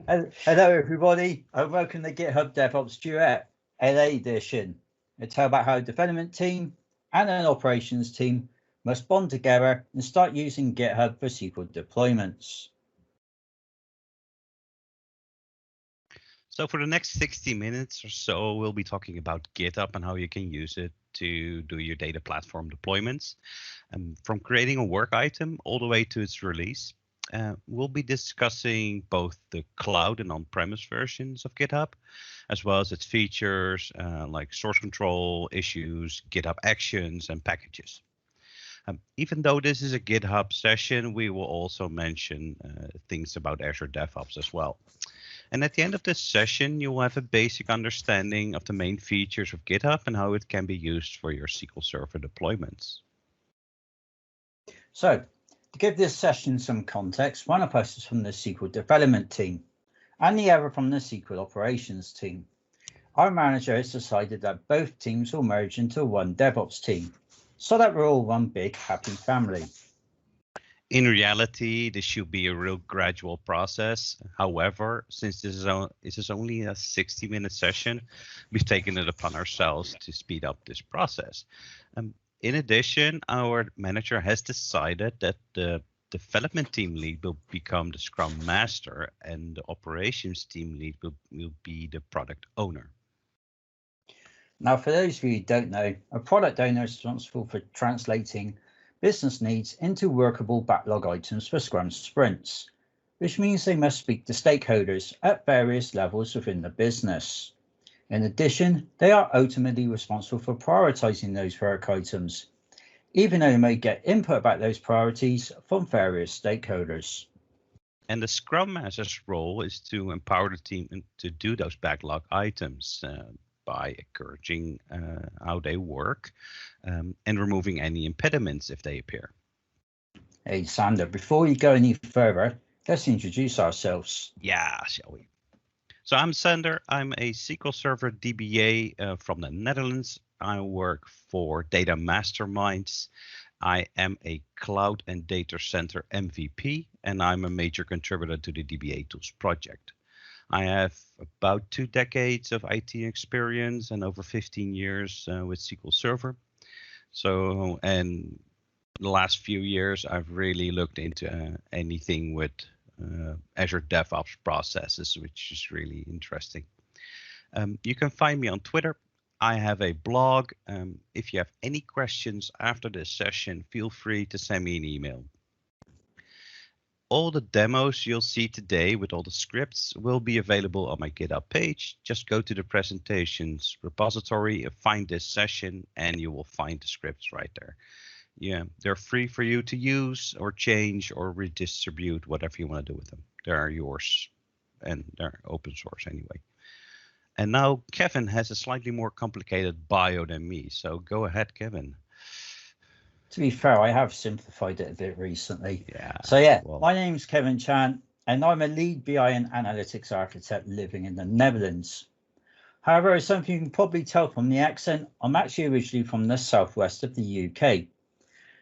Hello, everybody, and welcome to GitHub DevOps Duet LA edition. It's about how a development team and an operations team must bond together and start using GitHub for SQL deployments. So for the next 60 minutes or so, we'll be talking about GitHub and how you can use it to do your data platform deployments, from creating a work item all the way to its release. We'll be discussing both the cloud and on-premise versions of GitHub, as well as its features like source control, issues, GitHub Actions, and packages. Even though this is a GitHub session, we will also mention things about Azure DevOps as well. And at the end of this session, you will have a basic understanding of the main features of GitHub and how it can be used for your SQL Server deployments. So, to give this session some context, one of us is from the SQL development team and the other from the SQL operations team. Our manager has decided that both teams will merge into one DevOps team, so that we're all one big happy family. In reality, this should be a real gradual process. However, since this is only a 60-minute session, we've taken it upon ourselves to speed up this process. In addition, our manager has decided that the development team lead will become the Scrum Master and the operations team lead will be the product owner. Now, for those of you who don't know, a product owner is responsible for translating business needs into workable backlog items for Scrum sprints, which means they must speak to stakeholders at various levels within the business. In addition, they are ultimately responsible for prioritizing those work items, even though they may get input about those priorities from various stakeholders. And the Scrum Master's role is to empower the team to do those backlog items by encouraging how they work and removing any impediments if they appear. Hey, Sander, before we go any further, let's introduce ourselves. Yeah, shall we? So I'm Sander. I'm a SQL Server DBA from the Netherlands. I work for Data Masterminds. I am a Cloud and Data Center MVP, and I'm a major contributor to the DBA Tools project. I have about 2 decades of IT experience and over 15 years with SQL Server. So, and the last few years, I've really looked into anything with Azure DevOps processes, which is really interesting. You can find me on Twitter. I have a blog. If you have any questions after this session, feel free to send me an email. All the demos you'll see today with all the scripts will be available on my GitHub page. Just go to the presentations repository, find this session, and you will find the scripts right there. Yeah, they're free for you to use or change or redistribute, whatever you want to do with them. They're yours and they're open source anyway. And now Kevin has a slightly more complicated bio than me. So go ahead, Kevin. To be fair, I have simplified it a bit recently. Yeah. So yeah, well, my name's Kevin Chant, and I'm a lead BI and analytics architect living in the Netherlands. However, as some of you can probably tell from the accent, I'm actually originally from the southwest of the UK.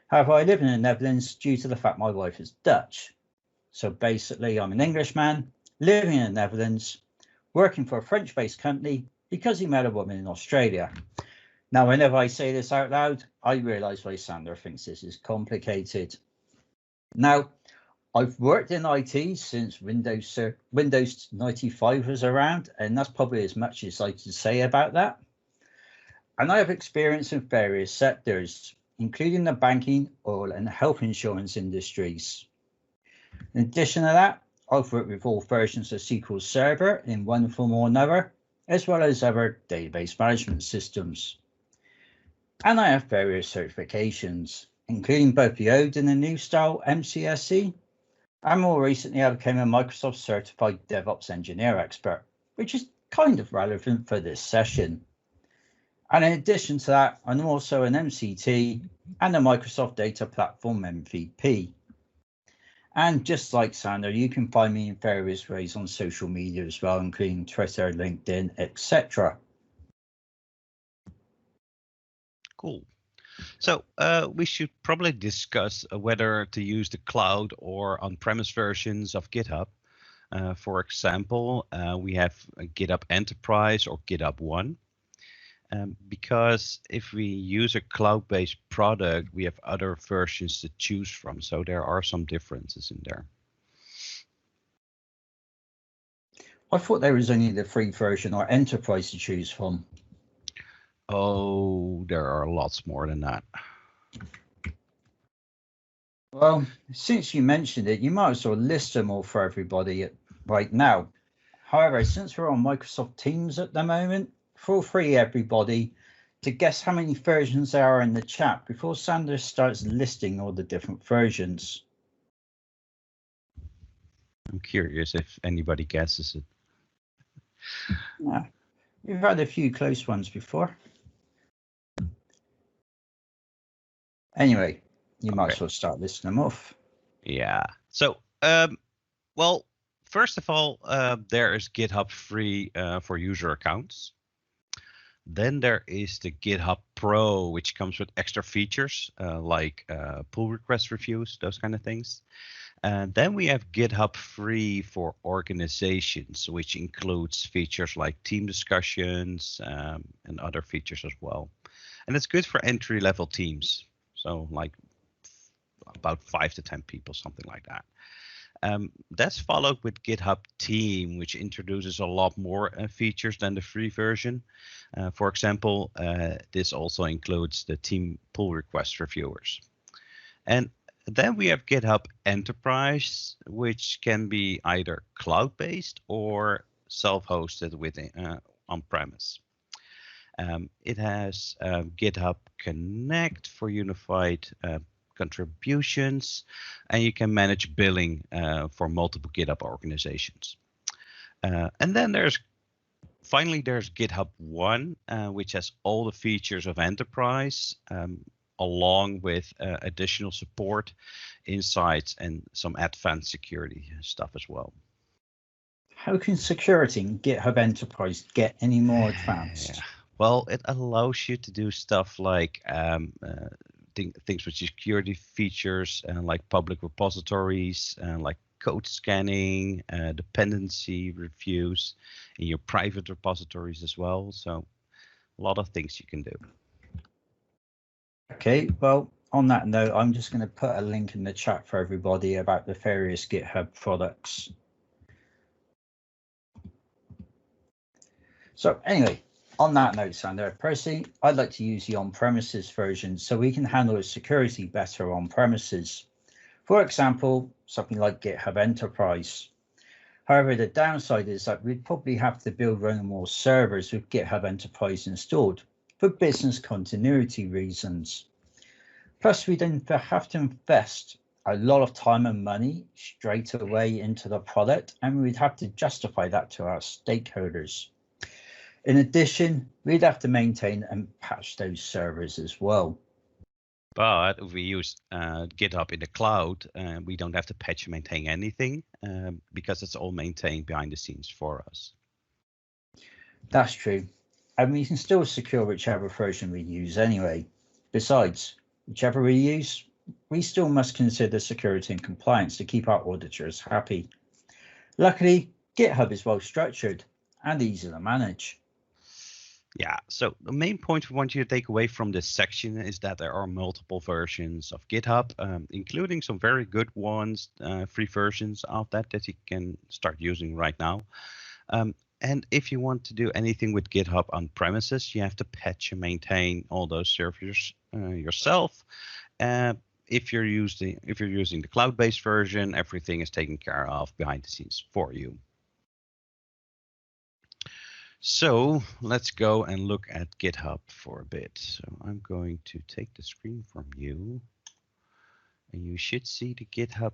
However, I live in the Netherlands due to the fact my wife is Dutch. So basically, I'm an Englishman living in the Netherlands, working for a French-based company because he met a woman in Australia. Now, whenever I say this out loud, I realise why Sander thinks this is complicated. Now, I've worked in IT since Windows 95 was around, and that's probably as much as I can say about that. And I have experience in various sectors, including the banking, oil, and health insurance industries. In addition to that, I've worked with all versions of SQL Server in one form or another, as well as other database management systems. And I have various certifications, including both the old and the new style MCSE. And more recently, I became a Microsoft certified DevOps engineer expert, which is kind of relevant for this session. And in addition to that, I'm also an MCT and a Microsoft Data Platform MVP. And just like Sander, you can find me in various ways on social media as well, including Twitter, LinkedIn, etc. Cool. So we should probably discuss whether to use the cloud or on-premise versions of GitHub. For example, we have a GitHub Enterprise or GitHub One. Because if we use a cloud-based product, we have other versions to choose from. So there are some differences in there. I thought there was only the free version or enterprise to choose from. Oh, there are lots more than that. Well, since you mentioned it, you might as well list them all for everybody right now. However, since we're on Microsoft Teams at the moment, feel free, everybody, to guess how many versions there are in the chat before Sander starts listing all the different versions. I'm curious if anybody guesses it. Yeah, we've had a few close ones before. Anyway, you might as well start listing them off. Yeah. So, well, first of all, there is GitHub free for user accounts. Then there is the GitHub Pro, which comes with extra features like pull request reviews, those kind of things. And then we have GitHub free for organizations, which includes features like team discussions and other features as well. And it's good for entry-level teams. So like about 5 to 10 people, something like that. That's followed with GitHub Team, which introduces a lot more features than the free version. For example, this also includes the team pull request reviewers. And then we have GitHub Enterprise, which can be either cloud-based or self-hosted within on-premise. It has GitHub Connect for unified contributions, and you can manage billing for multiple GitHub organizations. And then finally there's GitHub One, which has all the features of Enterprise, along with additional support, insights, and some advanced security stuff as well. How can security in GitHub Enterprise get any more advanced? Yeah. Well, it allows you to do stuff like things with security features and like public repositories and like code scanning, dependency reviews in your private repositories as well. So a lot of things you can do. Okay, well, on that note, I'm just going to put a link in the chat for everybody about the various GitHub products. So anyway, on that note, Sander, personally, I'd like to use the on-premises version so we can handle the security better on-premises. For example, something like GitHub Enterprise. However, the downside is that we'd probably have to build one or more servers with GitHub Enterprise installed for business continuity reasons. Plus, we'd then have to invest a lot of time and money straight away into the product, and we'd have to justify that to our stakeholders. In addition, we'd have to maintain and patch those servers as well. But if we use GitHub in the cloud, we don't have to patch and maintain anything because it's all maintained behind the scenes for us. That's true. And we can still secure whichever version we use anyway. Besides, whichever we use, we still must consider security and compliance to keep our auditors happy. Luckily, GitHub is well structured and easy to manage. Yeah, so the main point we want you to take away from this section is that there are multiple versions of GitHub, including some very good ones, free versions of that you can start using right now. And if you want to do anything with GitHub on premises, you have to patch and maintain all those servers yourself. If you're using the cloud-based version, everything is taken care of behind the scenes for you. So let's go and look at GitHub for a bit. So I'm going to take the screen from you, and you should see the GitHub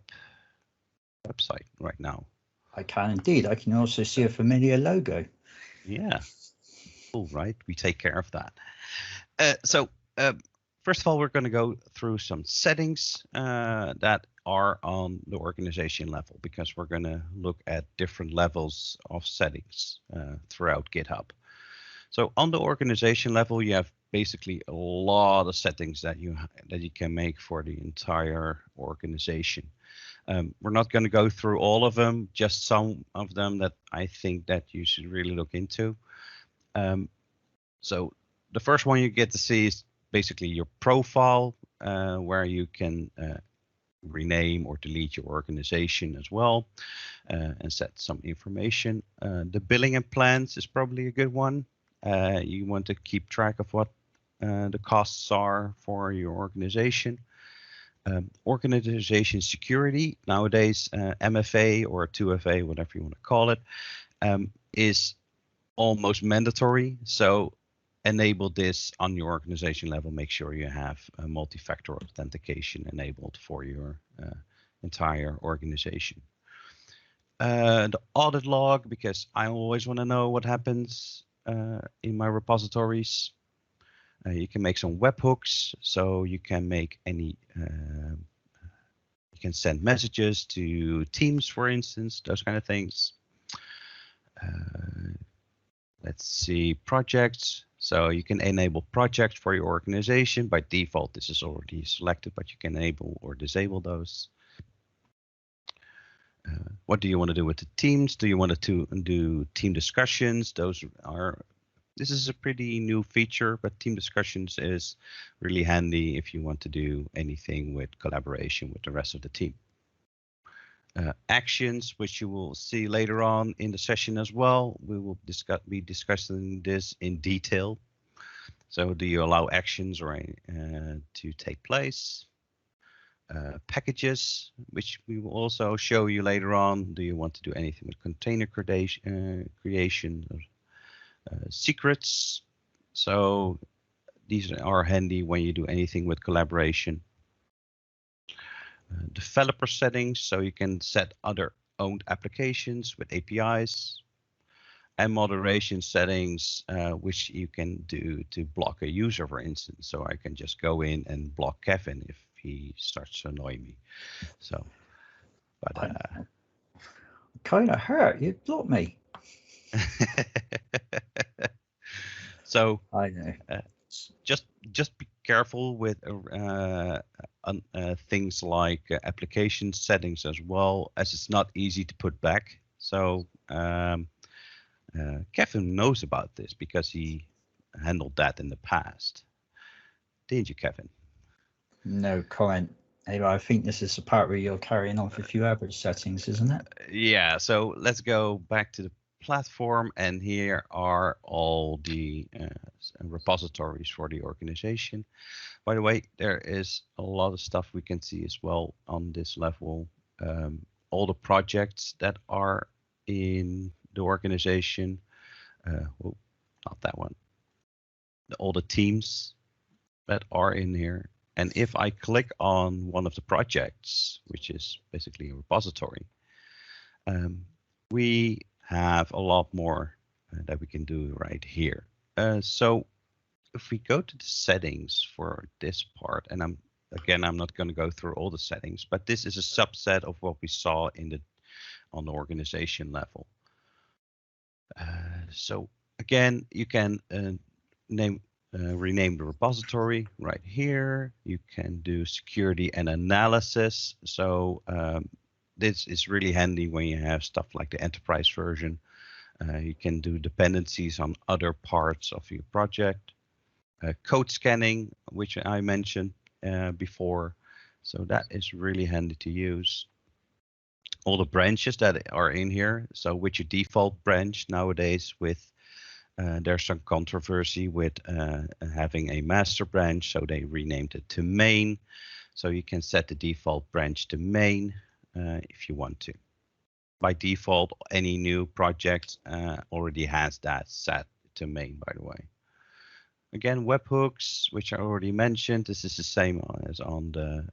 website right now. I can indeed. I can also see a familiar logo. Yeah. All right. We take care of that. So first of all, we're going to go through some settings that are on the organization level, because we're going to look at different levels of settings throughout GitHub. So on the organization level, you have basically a lot of settings that you can make for the entire organization. We're not going to go through all of them, just some of them that I think that you should really look into. So the first one you get to see is basically your profile, where you can rename or delete your organization as well, and set some information. The billing and plans is probably a good one. You want to keep track of what the costs are for your organization. Organization security, nowadays MFA or 2FA, whatever you want to call it, is almost mandatory. So enable this on your organization level. Make sure you have multi-factor authentication enabled for your entire organization. The audit log, because I always want to know what happens in my repositories. You can make some webhooks, so you can make any, you can send messages to Teams, for instance, those kind of things. Let's see, projects. So you can enable projects for your organization. By default, this is already selected, but you can enable or disable those. What do you want to do with the teams? Do you want to do team discussions? This is a pretty new feature, but team discussions is really handy if you want to do anything with collaboration with the rest of the team. Actions, which you will see later on in the session as well. We will be discussing this in detail. So do you allow actions or to take place? Packages, which we will also show you later on. Do you want to do anything with container creation? Secrets. So these are handy when you do anything with collaboration. Developer settings, so you can set other owned applications with APIs. And moderation settings, which you can do to block a user, for instance. So I can just go in and block Kevin if he starts to annoy me. So, but kind of hurt. You blocked me. So I know. Just be careful with things like application settings as well, as it's not easy to put back. So Kevin knows about this because he handled that in the past. Didn't you, Kevin? No comment. Anyway, I think this is the part where you're carrying on with a few average settings, isn't it? Yeah, so let's go back to the platform, and here are all the repositories for the organization. By the way, there is a lot of stuff we can see as well on this level. All the projects that are in the organization, well, not that one, all the teams that are in here. And if I click on one of the projects, which is basically a repository, we have a lot more that we can do right here. So if we go to the settings for this part, and I'm not going to go through all the settings, but this is a subset of what we saw on the organization level. So again, you can rename the repository right here. You can do security and analysis. So this is really handy when you have stuff like the enterprise version. You can do dependencies on other parts of your project. Code scanning, which I mentioned before. So that is really handy to use. All the branches that are in here. So with your default branch nowadays, there's some controversy with having a master branch, so they renamed it to main. So you can set the default branch to main if you want to. By default, any new project already has that set to main, by the way. Again, webhooks, which I already mentioned. This is the same as on the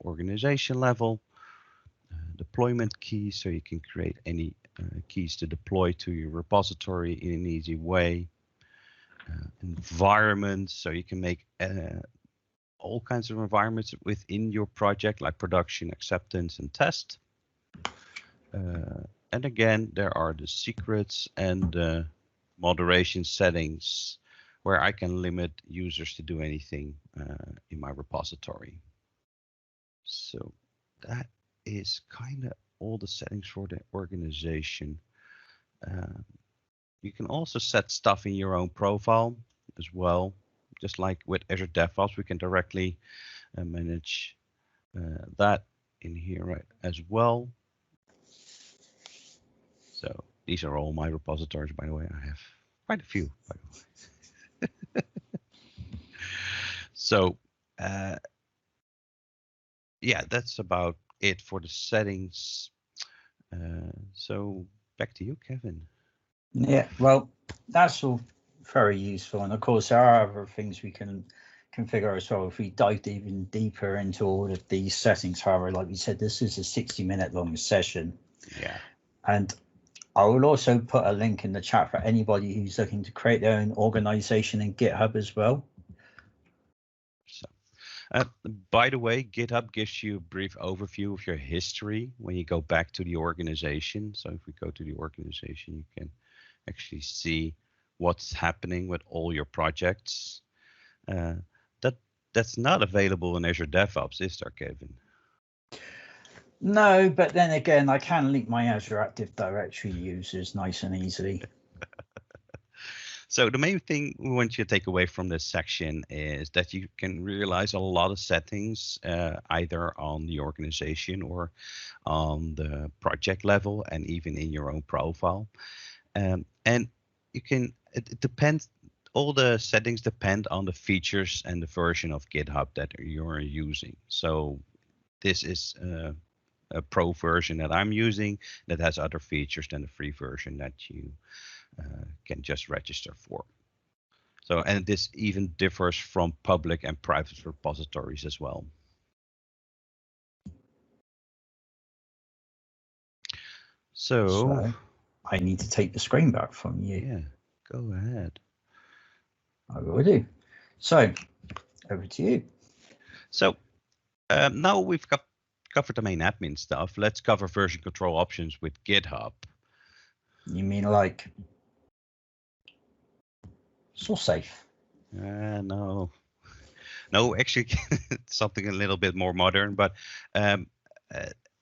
organization level. Deployment keys, so you can create any keys to deploy to your repository in an easy way. Environments, so you can make all kinds of environments within your project, like production, acceptance, and test. And again, there are the secrets and the moderation settings, where I can limit users to do anything in my repository. So that is kind of all the settings for the organization. You can also set stuff in your own profile as well. Just like with Azure DevOps, we can directly manage that in here right as well. So these are all my repositories, by the way. I have quite a few, by the way. So yeah, that's about it for the settings. So back to you, Kevin. Yeah, well, that's all very useful. And of course, there are other things we can configure as well if we dive even deeper into all of these settings. However, like we said, this is a 60-minute long session. Yeah. And I will also put a link in the chat for anybody who's looking to create their own organization in GitHub as well. So, by the way, GitHub gives you a brief overview of your history when you go back to the organization. So if we go to the organization, you can actually see what's happening with all your projects. That's not available in Azure DevOps, is there, Kevin? No, but then again, I can link my Azure Active Directory users nice and easily. So the main thing we want you to take away from this section is that you can realize a lot of settings, either on the organization or on the project level, and even in your own profile. And you can, it depends, all the settings depend on the features and the version of GitHub that you're using. So this is a pro version that I'm using that has other features than the free version that you can just register for. So, and this even differs from public and private repositories as well. So I need to take the screen back from you. Yeah, go ahead. I will do. So over to you. So now we've covered the main admin stuff. Let's cover version control options with GitHub. You mean like source safe? No, actually something a little bit more modern, but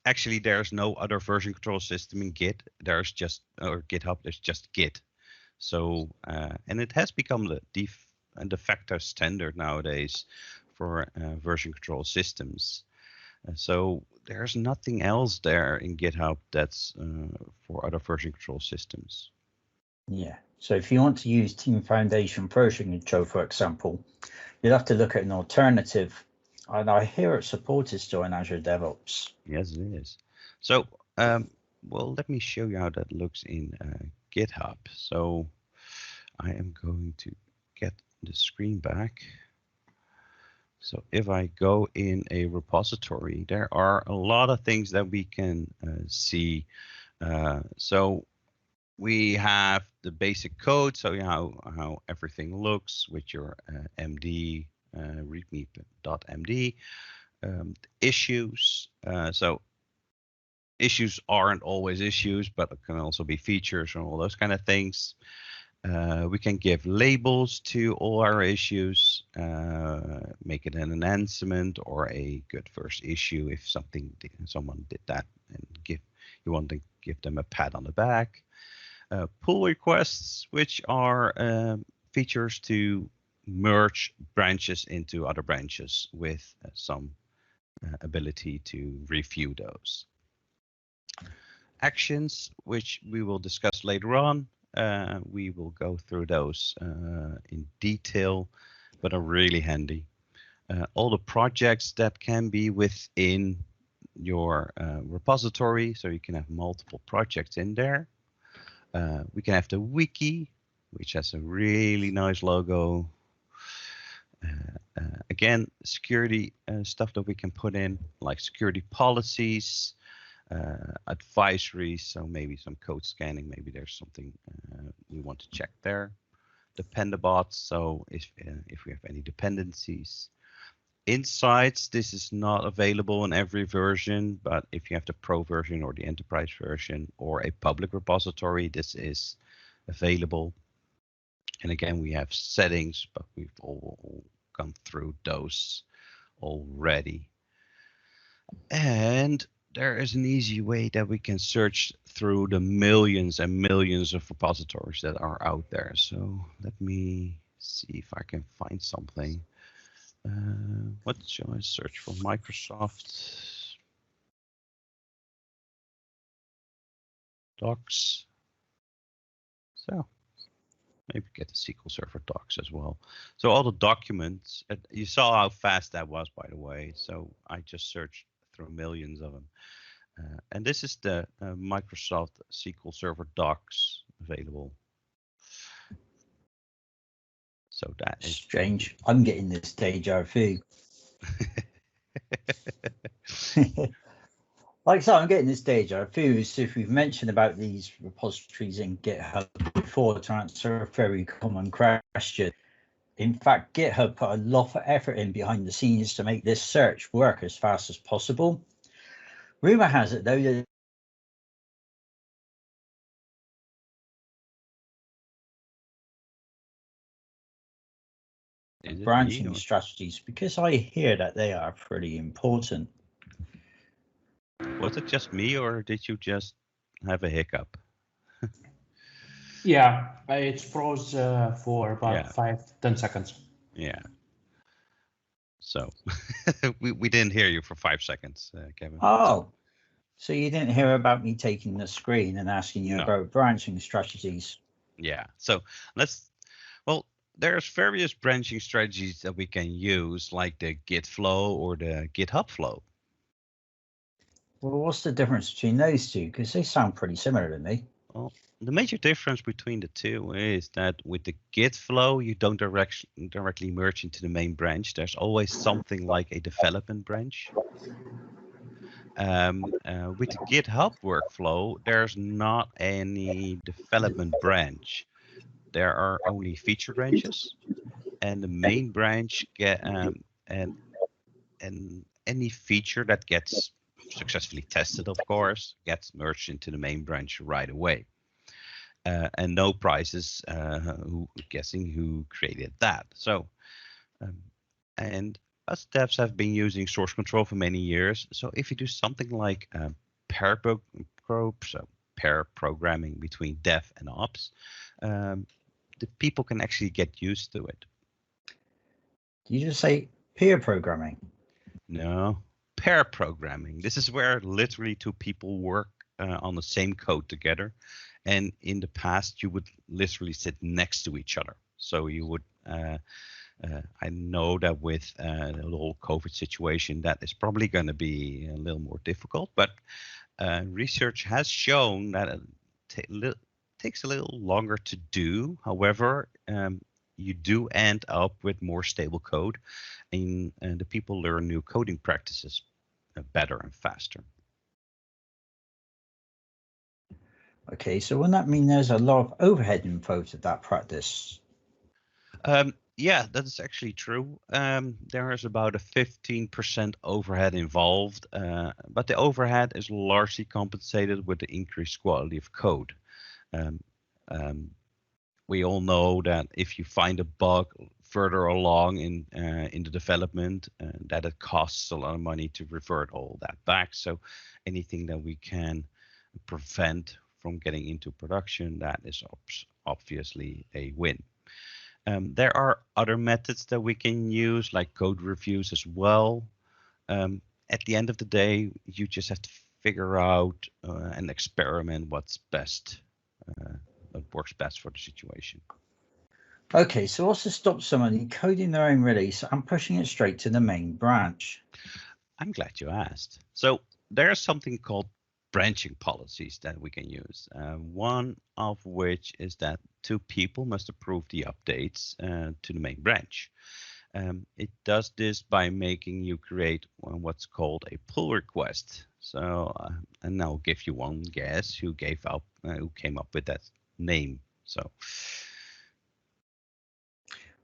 actually there's no other version control system in Git. There's just, or GitHub, there's just Git. So, and it has become the de facto standard nowadays for version control systems. So there's nothing else there in GitHub that's for other version control systems. Yeah. So if you want to use Team Foundation version control, for example, you'll have to look at an alternative. And I hear it's supported still in Azure DevOps. Yes, it is. So, well, let me show you how that looks in GitHub. So I am going to get the screen back. So if I go in a repository, there are a lot of things that we can see. So we have the basic code, so how everything looks with your MD, readme.md. Issues, so issues aren't always issues, but it can also be features and all those kind of things. We can give labels to all our issues, make it an enhancement or a good first issue if someone did that, and you want to give them a pat on the back. Pull requests, which are features to merge branches into other branches with some ability to review those. Actions, which we will discuss later on. We will go through those in detail, but are really handy. All the projects that can be within your repository, so you can have multiple projects in there. We can have the wiki, which has a really nice logo. Again, security stuff that we can put in, like security policies, advisories, so maybe some code scanning, maybe there's something we want to check there. Dependabots, so if we have any dependencies. Insights, this is not available in every version, but if you have the pro version or the enterprise version or a public repository, this is available. And again, we have settings, but we've all gone through those already. And there is an easy way that we can search through the millions and millions of repositories that are out there. So let me see if I can find something. What shall I search for? Microsoft Docs. So maybe get the SQL Server Docs as well. So all the documents, you saw how fast that was, by the way. So I just searched through millions of them. And this is the Microsoft SQL Server Docs available. So that is strange. I'm getting this deja vu. Like I said, I'm getting this deja vu. As if we've mentioned about these repositories in GitHub before to answer a very common question. In fact, GitHub put a lot of effort in behind the scenes to make this search work as fast as possible. Rumor has it, though, that branching strategies, because I hear that they are pretty important. Was it just me, or did you just have a hiccup? Yeah, it froze for about 5-10 seconds. Yeah. So we didn't hear you for 5 seconds, Kevin. Oh, so you didn't hear about me taking the screen and asking you about branching strategies? Yeah. So well, there's various branching strategies that we can use, like the Git flow or the GitHub flow. Well, what's the difference between those two? Because they sound pretty similar to me. Well, the major difference between the two is that with the Git flow, you don't directly merge into the main branch. There's always something like a development branch. With the GitHub workflow, there's not any development branch. There are only feature branches, and the main branch and any feature that gets successfully tested, of course, gets merged into the main branch right away. And no prizes, guessing who created that. So, and us devs have been using source control for many years. So if you do something like pair programming between dev and ops, the people can actually get used to it. Did you just say peer programming? No, pair programming. This is where literally two people work on the same code together. And in the past, you would literally sit next to each other. So you would, I know that with the whole COVID situation, that is probably going to be a little more difficult. But research has shown that it takes a little longer to do. However, you do end up with more stable code, and the people learn new coding practices better and faster. Okay, so wouldn't that mean there's a lot of overhead involved with that practice? Yeah, that is actually true. There is about a 15% overhead involved, but the overhead is largely compensated with the increased quality of code. We all know that if you find a bug further along in the development, that it costs a lot of money to revert all that back. So anything that we can prevent from getting into production, that is obviously a win. There are other methods that we can use, like code reviews as well. At the end of the day, you just have to figure out and experiment what's best, what works best for the situation. Okay, so what's to stop someone coding their own release and pushing it straight to the main branch? I'm glad you asked. So there's something called branching policies that we can use. One of which is that two people must approve the updates to the main branch. It does this by making you create what's called a pull request. So, and I'll give you one guess who came up with that name. So,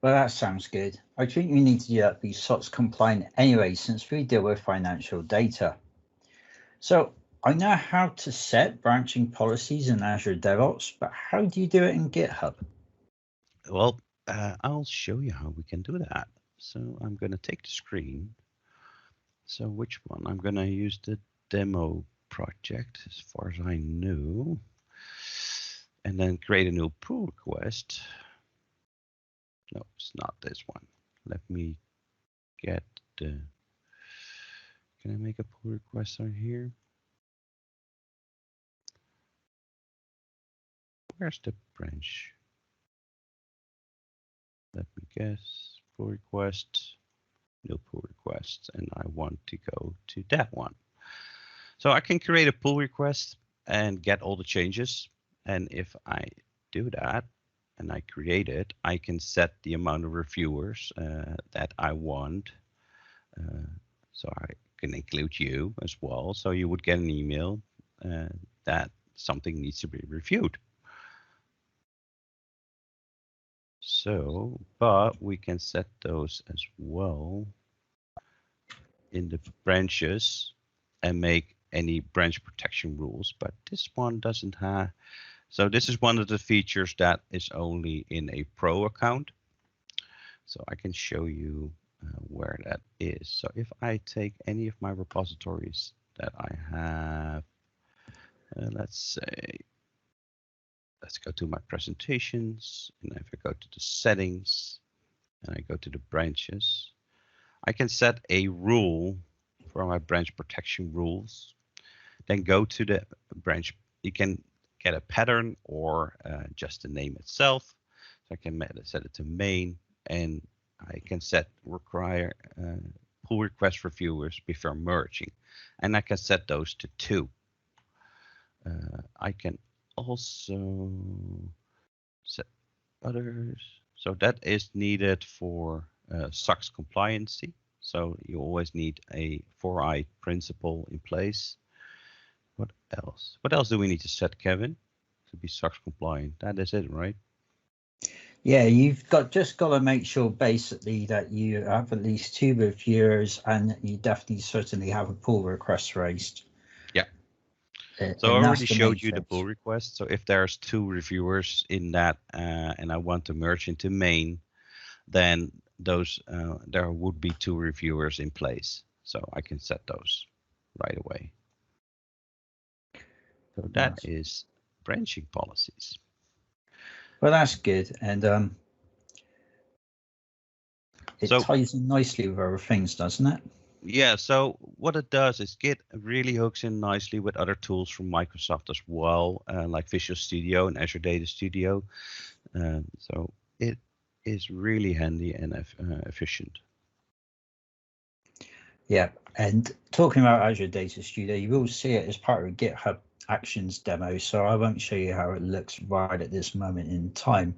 well, that sounds good. I think we need to do that to be SOX compliant anyway, since we deal with financial data. So I know how to set branching policies in Azure DevOps, but how do you do it in GitHub? Well, I'll show you how we can do that. So I'm going to take the screen. So which one? I'm going to use the demo project as far as I know. And then create a new pull request. No, it's not this one. Let me get the, can I make a pull request on here? Where's the branch? Let me guess, pull request, no pull request, and I want to go to that one. So I can create a pull request and get all the changes. And if I do that and I create it, I can set the amount of reviewers that I want. So I can include you as well. So you would get an email that something needs to be reviewed. So, but we can set those as well in the branches and make any branch protection rules, but this one doesn't have. So this is one of the features that is only in a pro account. So I can show you where that is. So if I take any of my repositories that I have, let's say, let's go to my presentations, and if I go to the settings and I go to the branches, I can set a rule for my branch protection rules. Then go to the branch. You can get a pattern or just the name itself. So I can set it to main, and I can set require pull request reviewers before merging, and I can set those to 2. I can also set others. So that is needed for SOX compliancy. So you always need a 4i principle in place. What else? What else do we need to set, Kevin, to be SOX compliant? That is it, right? Yeah, you've just got to make sure basically that you have at least 2 reviewers, and you definitely certainly have a pull request raised. Yeah. So I already showed you the pull request. So if there's 2 reviewers in that, and I want to merge into main, then those there would be 2 reviewers in place. So I can set those right away. So that is branching policies. Well, that's good, and it ties in nicely with other things, doesn't it? Yeah, so what it does is Git really hooks in nicely with other tools from Microsoft as well, like Visual Studio and Azure Data Studio. So it is really handy and efficient. Yeah, and talking about Azure Data Studio, you will see it as part of a GitHub Actions demo, so I won't show you how it looks right at this moment in time.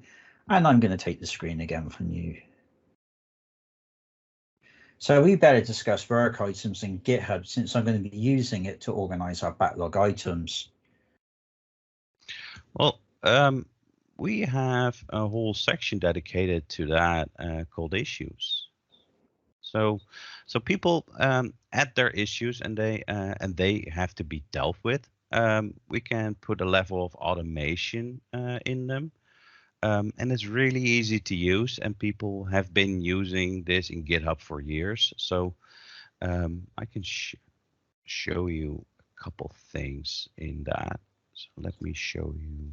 And I'm going to take the screen again from you. So we better discuss work items in GitHub, since I'm going to be using it to organize our backlog items. Well, we have a whole section dedicated to that called issues. So people add their issues, and they have to be dealt with. We can put a level of automation in them. And it's really easy to use, and people have been using this in GitHub for years. So I can show you a couple things in that. So let me show you.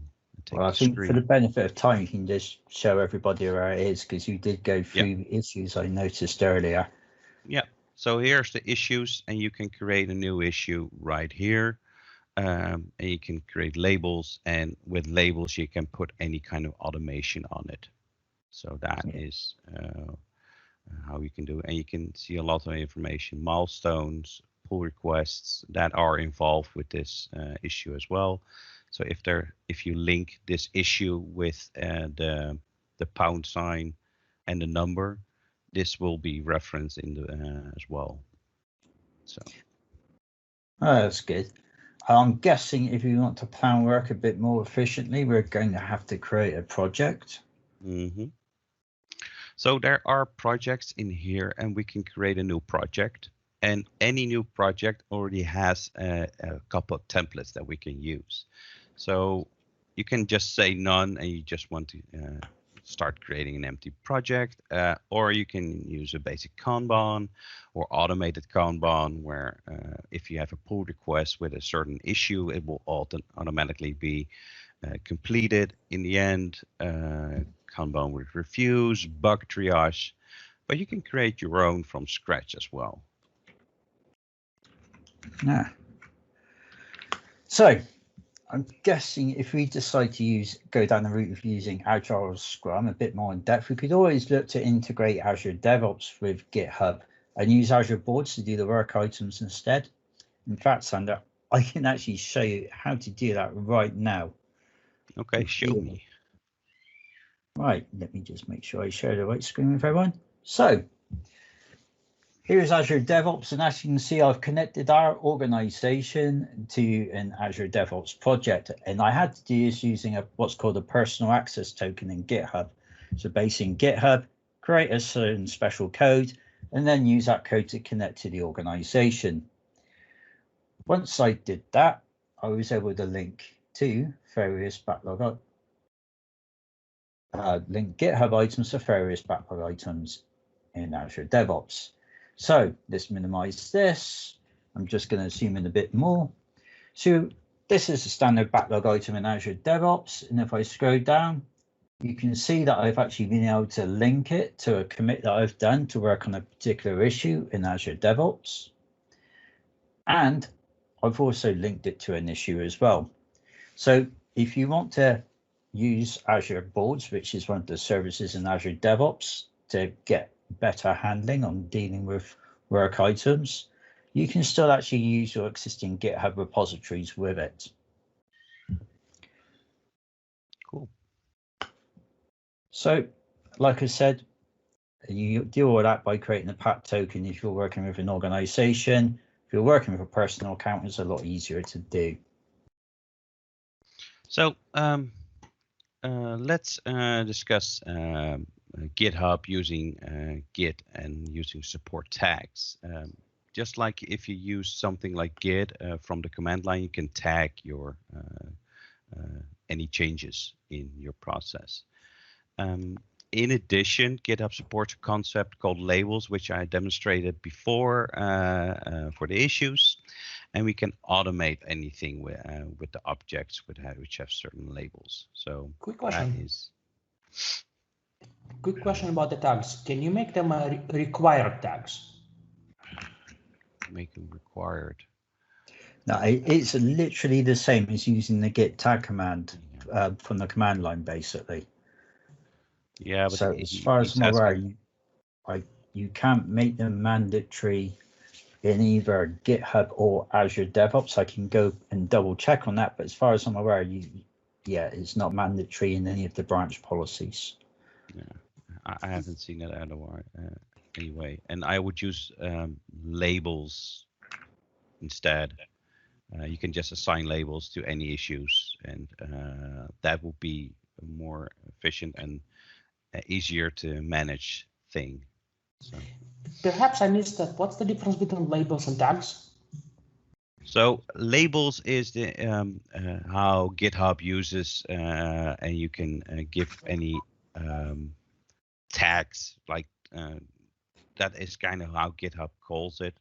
Well, I think for the benefit of time, you can just show everybody where it is, because you did go through the issues I noticed earlier. Yeah, so here's the issues, and you can create a new issue right here. And you can create labels, and with labels you can put any kind of automation on it. So that is how you can do it. And you can see a lot of information, milestones, pull requests that are involved with this issue as well. So if you link this issue with the # and the number, this will be referenced in the as well. So that's good. I'm guessing if you want to plan work a bit more efficiently, we're going to have to create a project. Mm-hmm. So there are projects in here, and we can create a new project. And any new project already has a couple of templates that we can use. So you can just say none, and you just want to start creating an empty project, or you can use a basic Kanban or automated Kanban, where if you have a pull request with a certain issue, it will automatically be completed. In the end, Kanban with reviews, bug triage, but you can create your own from scratch as well. Yeah. So I'm guessing if we decide to go down the route of using Agile or Scrum a bit more in depth, we could always look to integrate Azure DevOps with GitHub and use Azure boards to do the work items instead. In fact, Sander, I can actually show you how to do that right now. Okay, show me. Right, let me just make sure I share the right screen with everyone. So here's Azure DevOps, and as you can see, I've connected our organization to an Azure DevOps project, and I had to do this using what's called a personal access token in GitHub. So based in GitHub, create a certain special code, and then use that code to connect to the organization. Once I did that, I was able to link to various backlog, link GitHub items to various backlog items in Azure DevOps. So let's minimize this. I'm just going to zoom in a bit more. So this is a standard backlog item in Azure DevOps. And if I scroll down, you can see that I've actually been able to link it to a commit that I've done to work on a particular issue in Azure DevOps. And I've also linked it to an issue as well. So if you want to use Azure Boards, which is one of the services in Azure DevOps, to get better handling on dealing with work items, you can still actually use your existing GitHub repositories with it. Cool. So, like I said, you do all that by creating a pat token if you're working with an organization. If you're working with a personal account, it's a lot easier to do. So let's discuss GitHub using Git and using support tags. Just like if you use something like Git from the command line, you can tag your any changes in your process. In addition, GitHub supports a concept called labels, which I demonstrated before for the issues, and we can automate anything with the objects which have certain labels. So quick question. Is quick question about the tags. Can you make them required tags? Make them required. No, it's literally the same as using the git tag command from the command line, basically. Yeah, but so as far as I'm aware, you can't make them mandatory in either GitHub or Azure DevOps. I can go and double check on that, but as far as I'm aware, it's not mandatory in any of the branch policies. Yeah, I haven't seen it anyway, and I would use labels instead. You can just assign labels to any issues, and that will be more efficient and easier to manage thing. So. Perhaps I missed that. What's the difference between labels and tags? So labels is the how GitHub uses, and you can give any tags like that is kind of how GitHub calls it.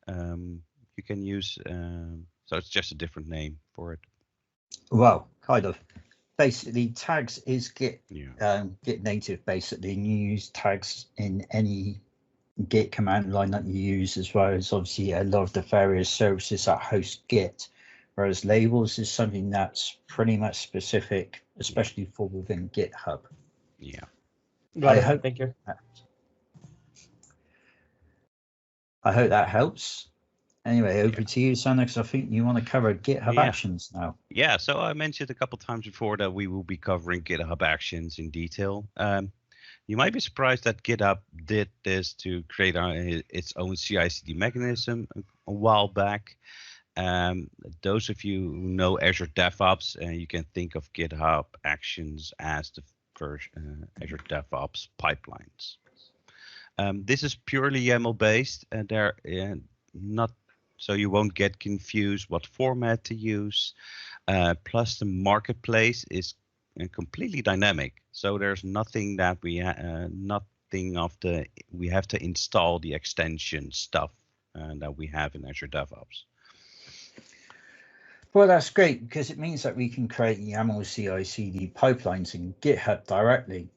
You can use so it's just a different name for it. Well, kind of. Basically, tags is Git native, basically, and you use tags in any Git command line that you use, as well as obviously a lot of the various services that host Git. Whereas labels is something that's pretty much specific, especially for within GitHub. Yeah. Thank you. I hope that helps. Anyway, over to you, Sander, because I think you want to cover GitHub Actions now. Yeah, so I mentioned a couple times before that we will be covering GitHub Actions in detail. You might be surprised that GitHub did this to create its own CI/CD mechanism a while back. Those of you who know Azure DevOps, you can think of GitHub Actions as the first Azure DevOps pipelines. This is purely YAML based, and they're not. So you won't get confused what format to use. Plus the marketplace is completely dynamic. So there's nothing that we we have to install the extension stuff that we have in Azure DevOps. Well, that's great because it means that we can create YAML CI/CD pipelines in GitHub directly.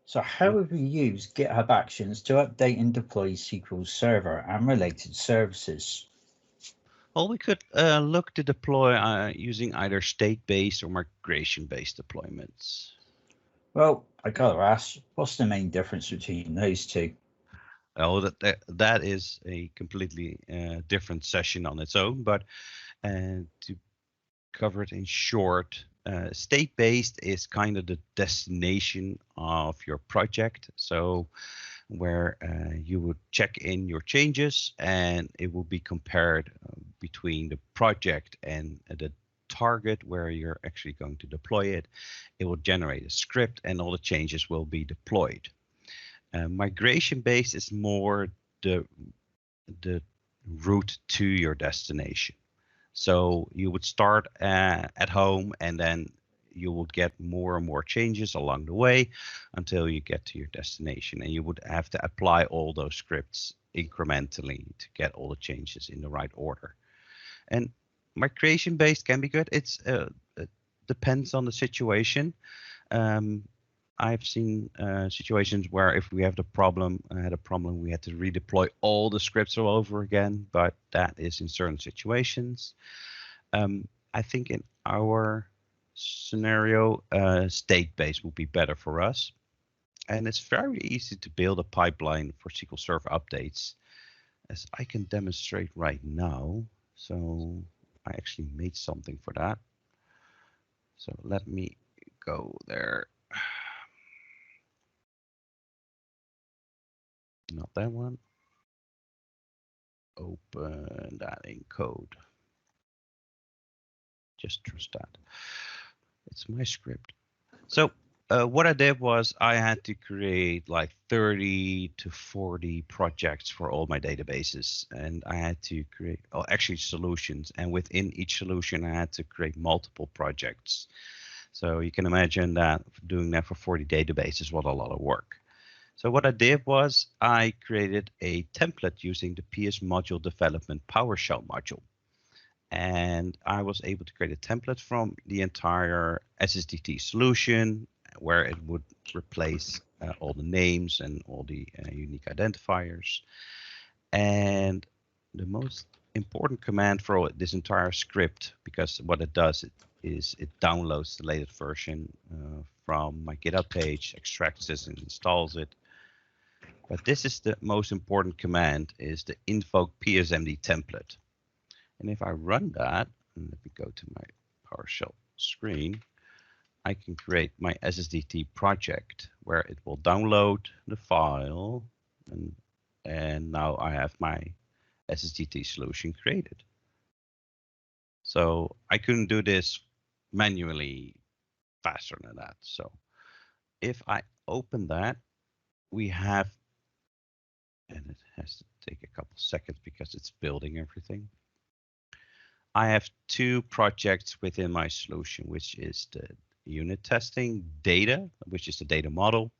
So how would we use GitHub Actions to update and deploy SQL Server and related services? Well, we could look to deploy using either state-based or migration-based deployments. Well, I gotta ask, what's the main difference between those two? Oh, that is a completely different session on its own, but to cover it in short, state-based is kind of the destination of your project. So where you would check in your changes and it will be compared between the project and the target where you're actually going to deploy it. It will generate a script and all the changes will be deployed. Migration-based is more the route to your destination. So you would start at home and then you will get more and more changes along the way until you get to your destination. And you would have to apply all those scripts incrementally to get all the changes in the right order. And migration-based can be good. It depends on the situation. I've seen situations where if we had a problem, we had to redeploy all the scripts all over again, but that is in certain situations. I think in our scenario, state-based would be better for us. And it's very easy to build a pipeline for SQL Server updates, as I can demonstrate right now. So I actually made something for that. So let me go there. Not that one. Open that in code. Just trust that. It's my script. So what I did was I had to create like 30 to 40 projects for all my databases. And I had to create, actually solutions. And within each solution, I had to create multiple projects. So you can imagine that doing that for 40 databases was a lot of work. So what I did was I created a template using the PS module development PowerShell module. And I was able to create a template from the entire SSDT solution where it would replace all the names and all the unique identifiers. And the most important command for this entire script, because what it does is it downloads the latest version from my GitHub page, extracts this and installs it. But this is the most important command, is the invoke psmd template. And if I run that, and let me go to my PowerShell screen, I can create my SSDT project where it will download the file, and now I have my SSDT solution created. So I couldn't do this manually faster than that. So if I open that, we have, and it has to take a couple seconds because it's building everything. I have two projects within my solution, which is the unit testing data, which is the data model,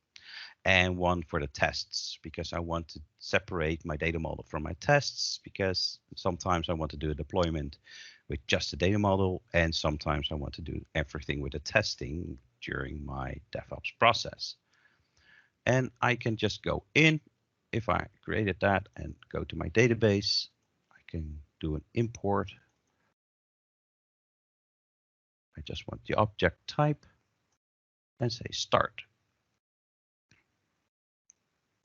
and one for the tests, because I want to separate my data model from my tests, because sometimes I want to do a deployment with just the data model, and sometimes I want to do everything with the testing during my DevOps process. And I can just go in, if I created that, and go to my database. I can do an import. I just want the object type and say start.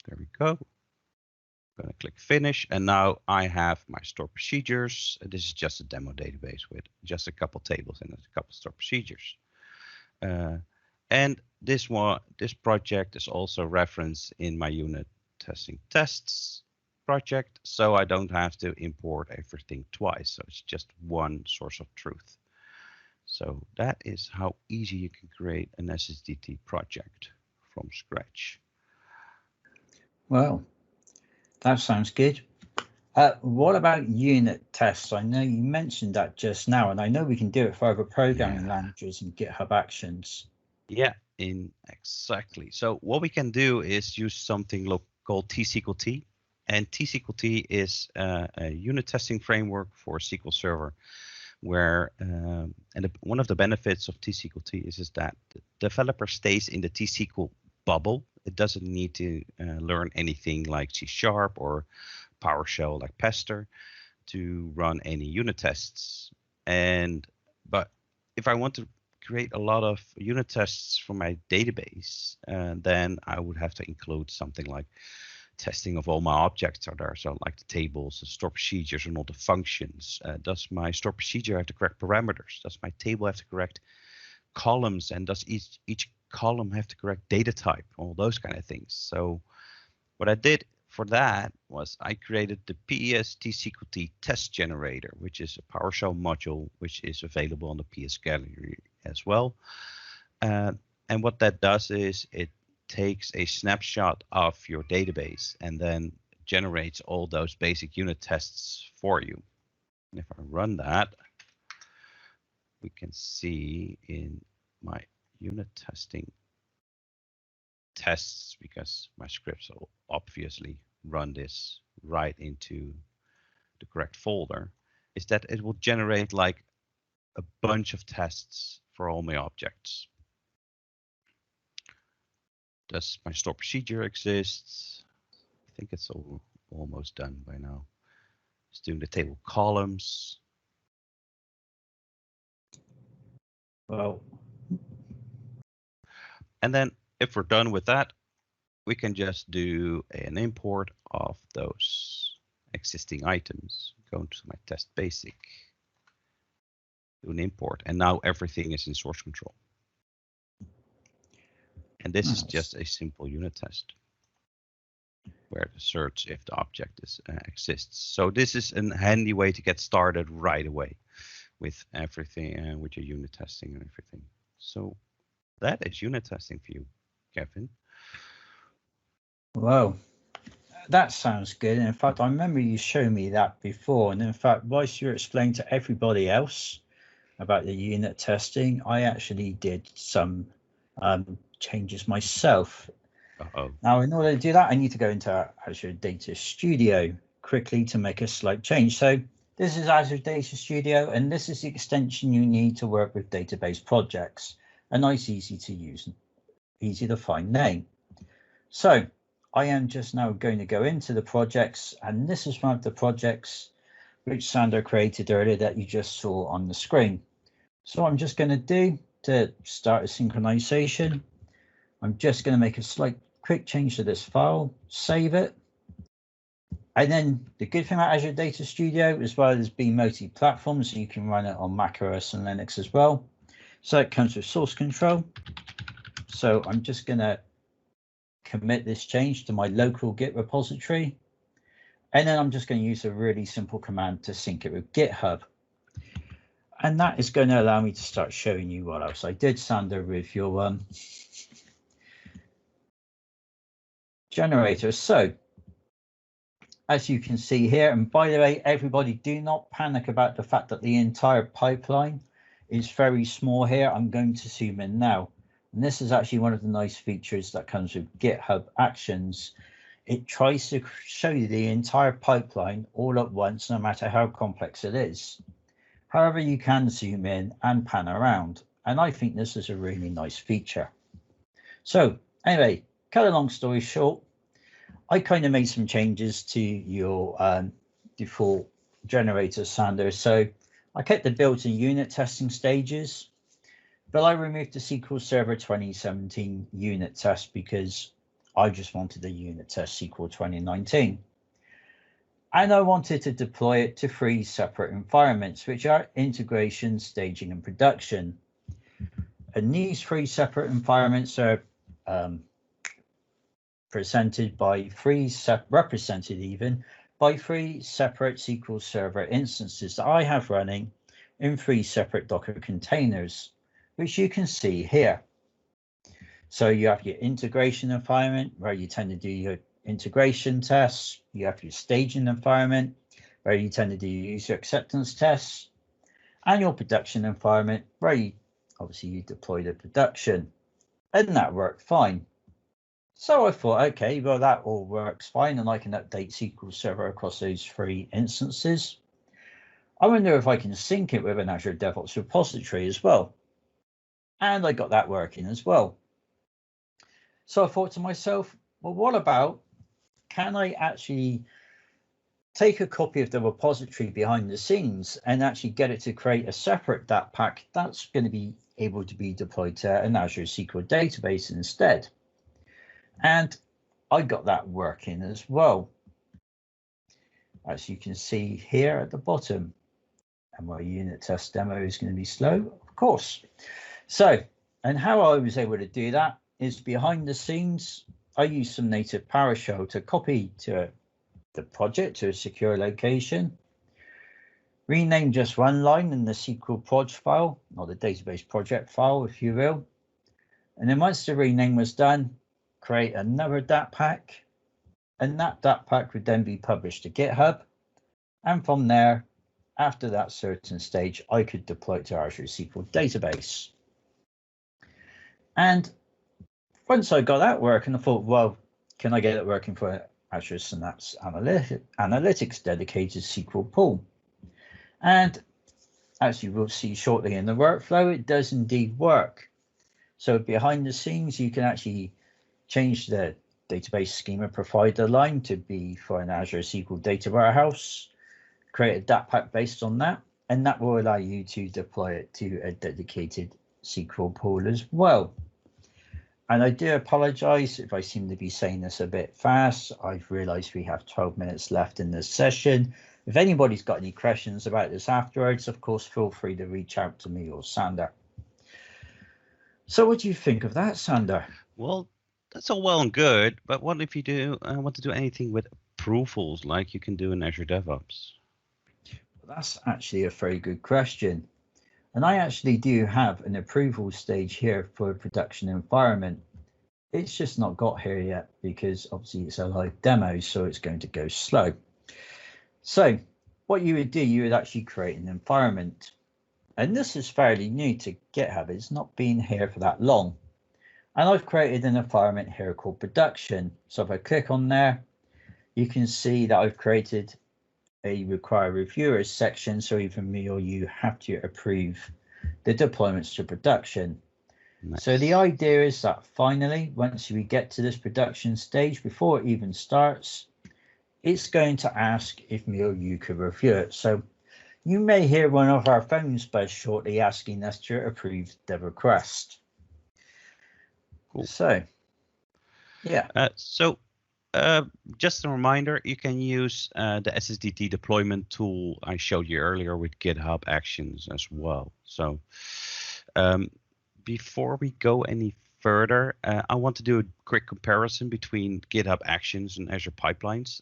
There we go. I'm going to click finish, and now I have my store procedures. This is just a demo database with just a couple tables and a couple store procedures. And this project is also referenced in my unit testing tests project, so I don't have to import everything twice. So it's just one source of truth. So that is how easy you can create an SSDT project from scratch. Well, that sounds good. What about unit tests? I know you mentioned that just now, and I know we can do it for other programming languages in GitHub Actions. Yeah, in exactly. So what we can do is use something called tSQLt. And tSQLt is a unit testing framework for SQL Server, where one of the benefits of tSQLt is that the developer stays in the tSQL bubble. It doesn't need to learn anything like C# or PowerShell like Pester to run any unit tests. But if I want to create a lot of unit tests for my database, then I would have to include something like testing of all my objects are there. So like the tables, the store procedures, and all the functions. Does my store procedure have the correct parameters? Does my table have the correct columns? And does each column have the correct data type? All those kind of things. So what I did for that was I created the PES tSQLt test generator, which is a PowerShell module, which is available on the PS Gallery as well. And what that does is it takes a snapshot of your database and then generates all those basic unit tests for you. And if I run that, we can see in my unit testing tests, because my scripts will obviously run this right into the correct folder, is that it will generate like a bunch of tests for all my objects. Does my store procedure exist? I think it's almost done by now. It's doing the table columns. Well, and then if we're done with that, we can just do an import of those existing items. Go into my test basic, do an import, and now everything is in source control. And this is just a simple unit test where to search if the object exists. So this is a handy way to get started right away with everything, with your unit testing and everything. So that is unit testing for you, Kevin. Well, that sounds good. And in fact, I remember you showing me that before. And in fact, whilst you're explaining to everybody else about the unit testing, I actually did some changes myself. Now, in order to do that, I need to go into Azure Data Studio quickly to make a slight change. So this is Azure Data Studio, and this is the extension you need to work with database projects. A nice, easy to use, easy to find name. So I am just now going to go into the projects, and this is one of the projects which Sander created earlier that you just saw on the screen. So I'm just going to do to start a synchronization. I'm just going to make a slight quick change to this file, save it. And then the good thing about Azure Data Studio, as well as being multi-platform, so you can run it on Mac OS and Linux as well. So it comes with source control. So I'm just going to commit this change to my local Git repository. And then I'm just going to use a really simple command to sync it with GitHub. And that is going to allow me to start showing you what else I did, Sander, with your generator. So as you can see here, and by the way, everybody, do not panic about the fact that the entire pipeline is very small here. I'm going to zoom in now. And this is actually one of the nice features that comes with GitHub Actions. It tries to show you the entire pipeline all at once, no matter how complex it is. However, you can zoom in and pan around. And I think this is a really nice feature. So anyway, cut a long story short, I kind of made some changes to your default generator, Sander. So I kept the built-in unit testing stages, but I removed the SQL Server 2017 unit test because I just wanted a unit test SQL 2019. And I wanted to deploy it to 3 separate environments, which are integration, staging, and production. And these 3 separate environments are represented by 3 separate SQL Server instances that I have running in 3 separate Docker containers, which you can see here. So you have your integration environment where you tend to do your integration tests. You have your staging environment where you tend to do your user acceptance tests, and your production environment where you obviously deploy the production. and that worked fine. So I thought, okay, well, that all works fine, and I can update SQL Server across those 3 instances. I wonder if I can sync it with an Azure DevOps repository as well. And I got that working as well. So I thought to myself, well, what about, can I actually take a copy of the repository behind the scenes and actually get it to create a separate DAT pack that's going to be able to be deployed to an Azure SQL database instead? And I got that working as well, as you can see here at the bottom. And my unit test demo is going to be slow, of course. So, and how I was able to do that is behind the scenes, I used some native PowerShell to copy to the project to a secure location, rename just one line in the SQL proj file, or the database project file, if you will. And then once the rename was done, create another DAT pack, and that DAT pack would then be published to GitHub. And from there, after that certain stage, I could deploy it to Azure SQL database. And once I got that working, I thought, well, can I get it working for Azure Synapse Analytics dedicated SQL pool? And as you will see shortly in the workflow, it does indeed work. So behind the scenes, you can actually change the database schema provider line to be for an Azure SQL data warehouse, create a DAT pack based on that, and that will allow you to deploy it to a dedicated SQL pool as well. And I do apologize if I seem to be saying this a bit fast. I've realized we have 12 minutes left in this session. If anybody's got any questions about this afterwards, of course, feel free to reach out to me or Sander. So what do you think of that, Sander? Well, that's all well and good, but what if you do want to do anything with approvals like you can do in Azure DevOps? That's actually a very good question. And I actually do have an approval stage here for a production environment. It's just not got here yet because obviously it's a live demo, so it's going to go slow. So what you would do, you would actually create an environment. And this is fairly new to GitHub. It's not been here for that long. And I've created an environment here called production. So if I click on there, you can see that I've created a require reviewers section, so even me or you have to approve the deployments to production. Nice. So the idea is that finally, once we get to this production stage, before it even starts, it's going to ask if me or you could review it. So you may hear one of our phones buzz shortly asking us to approve the request. Cool. So, yeah. Just a reminder, you can use the SSDT deployment tool I showed you earlier with GitHub Actions as well. So before we go any further, I want to do a quick comparison between GitHub Actions and Azure Pipelines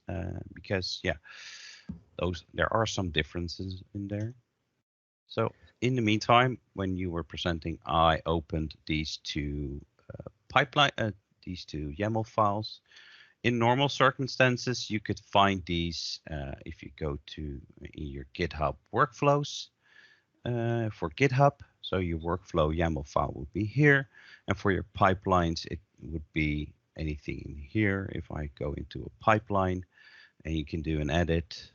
because, yeah, there are some differences in there. So in the meantime, when you were presenting, I opened these two these two YAML files. In normal circumstances, you could find these if you go to your GitHub workflows for GitHub. So your workflow YAML file would be here. And for your pipelines, it would be anything in here. If I go into a pipeline and you can do an edit,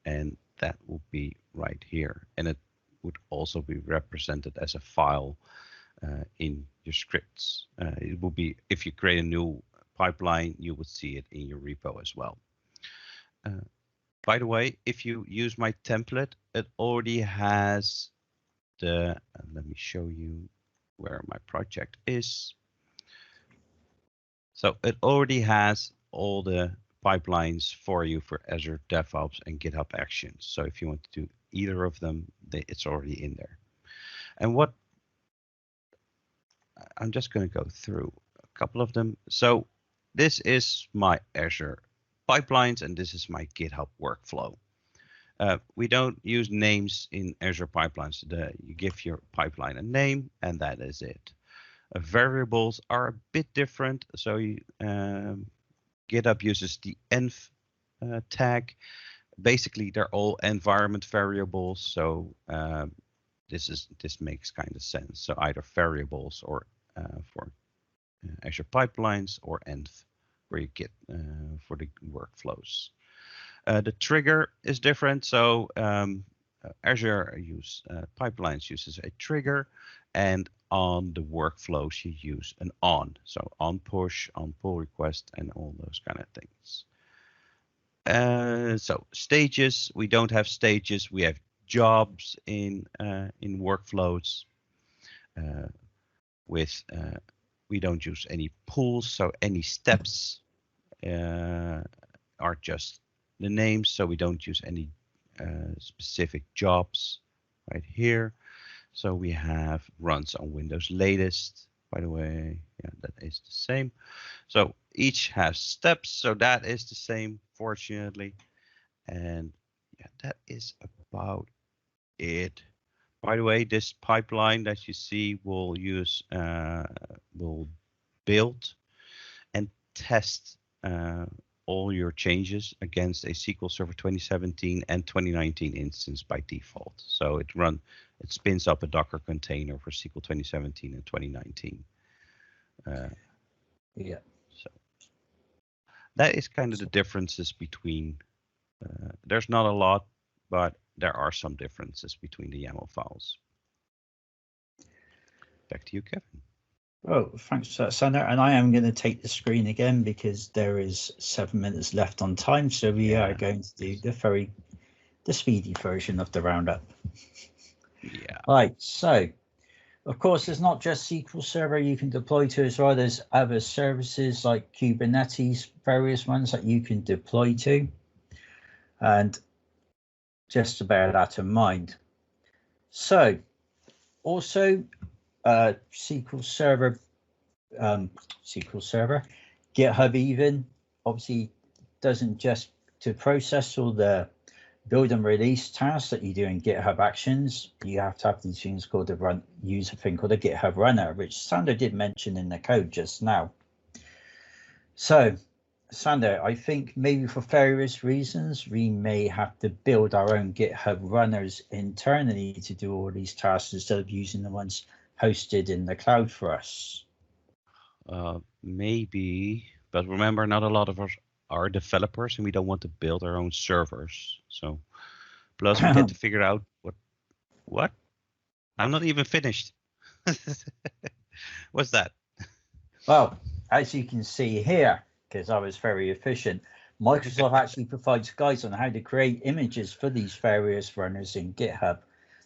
and that will be right here. And it would also be represented as a file in your scripts. It will be, if you create a new pipeline, you would see it in your repo as well. By the way, if you use my template, it already has the, let me show you where my project is. So it already has all the pipelines for you for Azure DevOps and GitHub Actions. So if you want to do either of them, it's already in there. And what I'm just going to go through a couple of them. So this is my Azure pipelines, and this is my GitHub workflow. We don't use names in Azure pipelines. You give your pipeline a name, and that is it. Variables are a bit different. So GitHub uses the env tag. Basically, they're all environment variables. So this makes kind of sense. So either variables or for Azure Pipelines, or Env, where you get for the workflows. The trigger is different. So Azure Pipelines uses a trigger, and on the workflows you use an on. So on push, on pull request, and all those kind of things. So stages, we don't have stages. We have jobs in workflows. We don't use any pools, so any steps are just the names. So we don't use any specific jobs right here. So we have runs on Windows latest, by the way. Yeah, that is the same. So each has steps, so that is the same, fortunately. And yeah, that is about it. By the way, this pipeline that you see will build and test all your changes against a SQL Server 2017 and 2019 instance by default. So it spins up a Docker container for SQL 2017 and 2019. Yeah. So that is kind of the differences between. There's not a lot, but there are some differences between the YAML files. Back to you, Kevin. Oh, thanks for that, Sander. And I am going to take the screen again because there is 7 minutes left on time. So we are going to do the speedy version of the roundup. Yeah. Right. So, of course, there's not just SQL Server you can deploy to as well. There's other services like Kubernetes, various ones that you can deploy to. And just to bear that in mind. So, also, SQL Server, GitHub even obviously doesn't just to process all the build and release tasks that you do in GitHub Actions. You have to have these things called use a thing called a GitHub Runner, which Sander did mention in the code just now. So, Sander, I think maybe for various reasons, we may have to build our own GitHub runners internally to do all these tasks instead of using the ones hosted in the cloud for us. Maybe, but remember, not a lot of us are developers, and we don't want to build our own servers. So, plus we get to figure out what? I'm not even finished. What's that? Well, as you can see here, because I was very efficient, Microsoft actually provides guides on how to create images for these various runners in GitHub.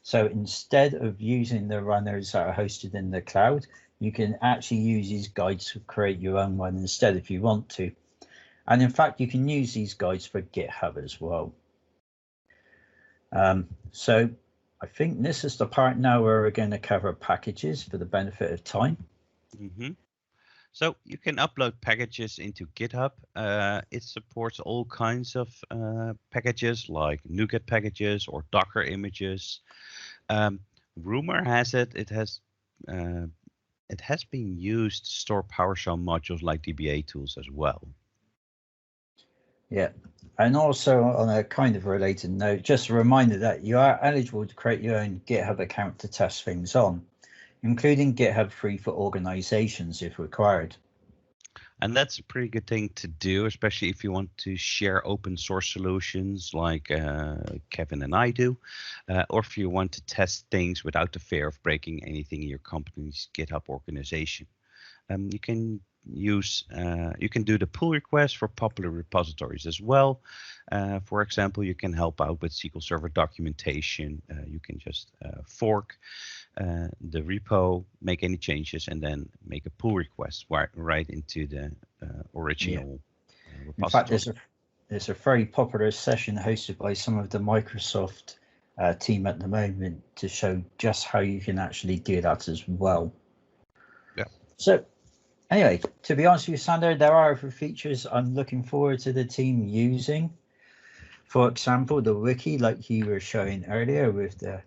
So instead of using the runners that are hosted in the cloud, you can actually use these guides to create your own one instead if you want to. And in fact, you can use these guides for GitHub as well. So I think this is the part now where we're going to cover packages for the benefit of time. Mm-hmm. So you can upload packages into GitHub. It supports all kinds of packages like NuGet packages or Docker images. Rumor has it has been used to store PowerShell modules like DBA tools as well. Yeah, and also on a kind of related note, just a reminder that you are eligible to create your own GitHub account to test things on, including GitHub free for organizations if required. And that's a pretty good thing to do, especially if you want to share open source solutions like Kevin and I do, or if you want to test things without the fear of breaking anything in your company's GitHub organization. You can do the pull request for popular repositories as well. For example, you can help out with SQL Server documentation. You can just fork the repo, make any changes, and then make a pull request right into the original repository. In fact, there's a very popular session hosted by some of the Microsoft team at the moment to show just how you can actually do that as well. Yeah. So anyway, to be honest with you, Sander, there are other features I'm looking forward to the team using. For example, the wiki, like you were showing earlier with the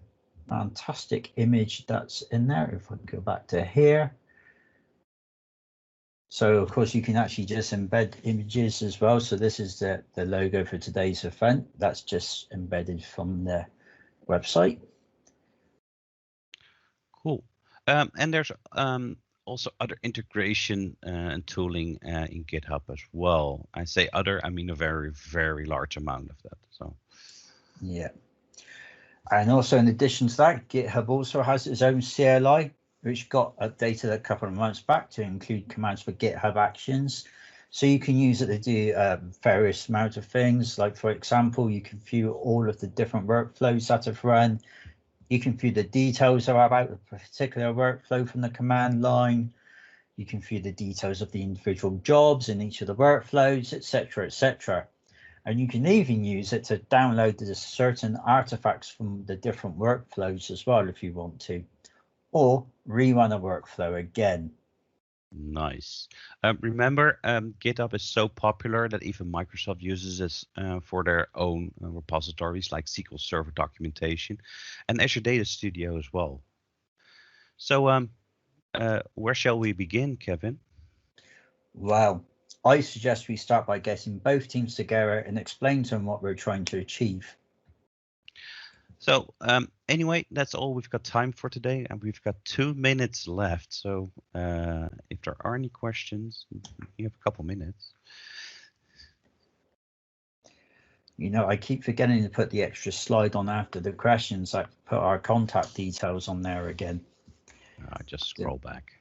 fantastic image that's in there. If I go back to here. So, of course, you can actually just embed images as well. So this is the logo for today's event. That's just embedded from the website. Cool. And there's also other integration and tooling in GitHub as well. I say other, I mean a very, very large amount of that. So yeah. And also in addition to that, GitHub also has its own CLI, which got updated a couple of months back to include commands for GitHub Actions. So you can use it to do various amounts of things. Like, for example, you can view all of the different workflows that have run. You can view the details about a particular workflow from the command line. You can view the details of the individual jobs in each of the workflows, etc., etc. And you can even use it to download the certain artifacts from the different workflows as well, if you want to, or rerun a workflow again. nice. Remember, GitHub is so popular that even Microsoft uses this for their own repositories like SQL Server documentation and Azure Data Studio as well. So where shall we begin, Kevin? Well, I suggest we start by getting both teams together and explain to them what we're trying to achieve. So anyway, that's all we've got time for today, and we've got 2 minutes left. So if there are any questions, you have a couple minutes. You know, I keep forgetting to put the extra slide on after the questions. I put our contact details on there again. Just scroll back.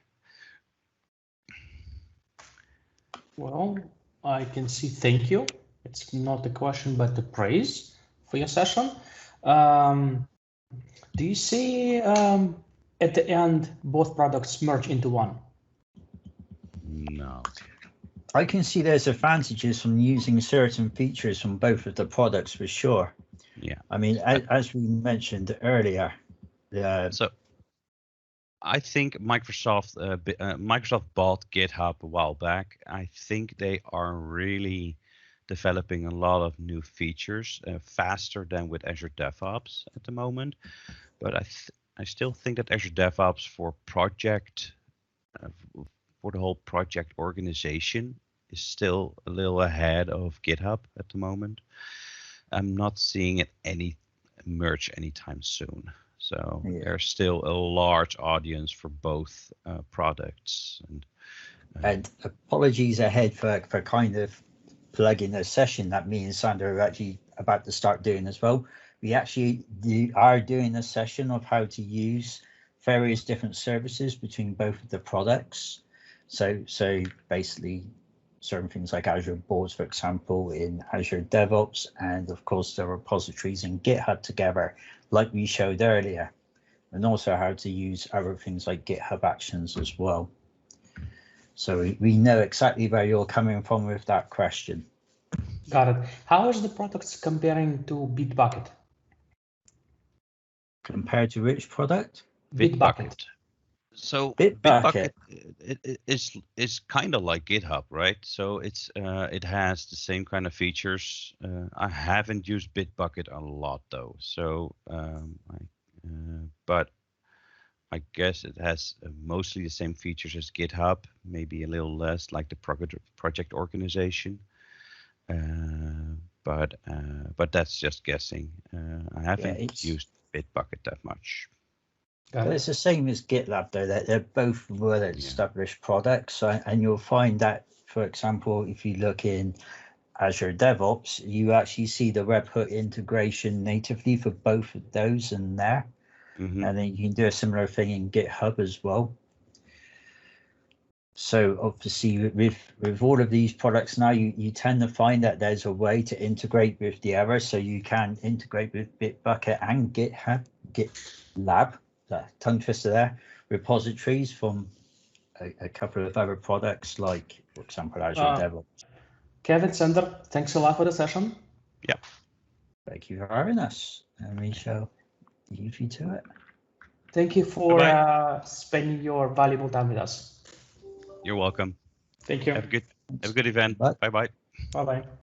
Well, I can see thank you. It's not a question, but a praise for your session. Do you see at the end both products merge into one? No. I can see there's advantages from using certain features from both of the products for sure. Yeah. I mean, as we mentioned earlier, so I think Microsoft bought GitHub a while back. I think they are really developing a lot of new features faster than with Azure DevOps at the moment. But I still think that Azure DevOps for the whole project organization is still a little ahead of GitHub at the moment. I'm not seeing it merge anytime soon. So there's still a large audience for both products. And apologies ahead for kind of plugging a session that me and Sandra are actually about to start doing as well. We actually are doing a session of how to use various different services between both of the products. So basically certain things like Azure Boards, for example, in Azure DevOps, and of course the repositories in GitHub together, like we showed earlier, and also how to use other things like GitHub Actions as well. So we know exactly where you're coming from with that question. Got it. How is the products comparing to Bitbucket? Compared to which product? Bitbucket. So Bitbucket is kind of like GitHub, right? So it has the same kind of features. I haven't used Bitbucket a lot though, so but I guess it has mostly the same features as GitHub, maybe a little less, like the project organization. But that's just guessing. I haven't used Bitbucket that much. But it's the same as GitLab, though. They're both well-established products, and you'll find that, for example, if you look in Azure DevOps, you actually see the webhook integration natively for both of those in there. Mm-hmm. And then you can do a similar thing in GitHub as well. So obviously, with all of these products now, you tend to find that there's a way to integrate with the others. So you can integrate with Bitbucket and GitLab. That tongue twister there, repositories from a couple of other products like, for example, Azure DevOps. Kevin, Sander, thanks a lot for the session. Yeah. Thank you for having us, and we shall leave you to it. Thank you for spending your valuable time with us. You're welcome. Thank you. Have a good event. Bye-bye. Bye-bye.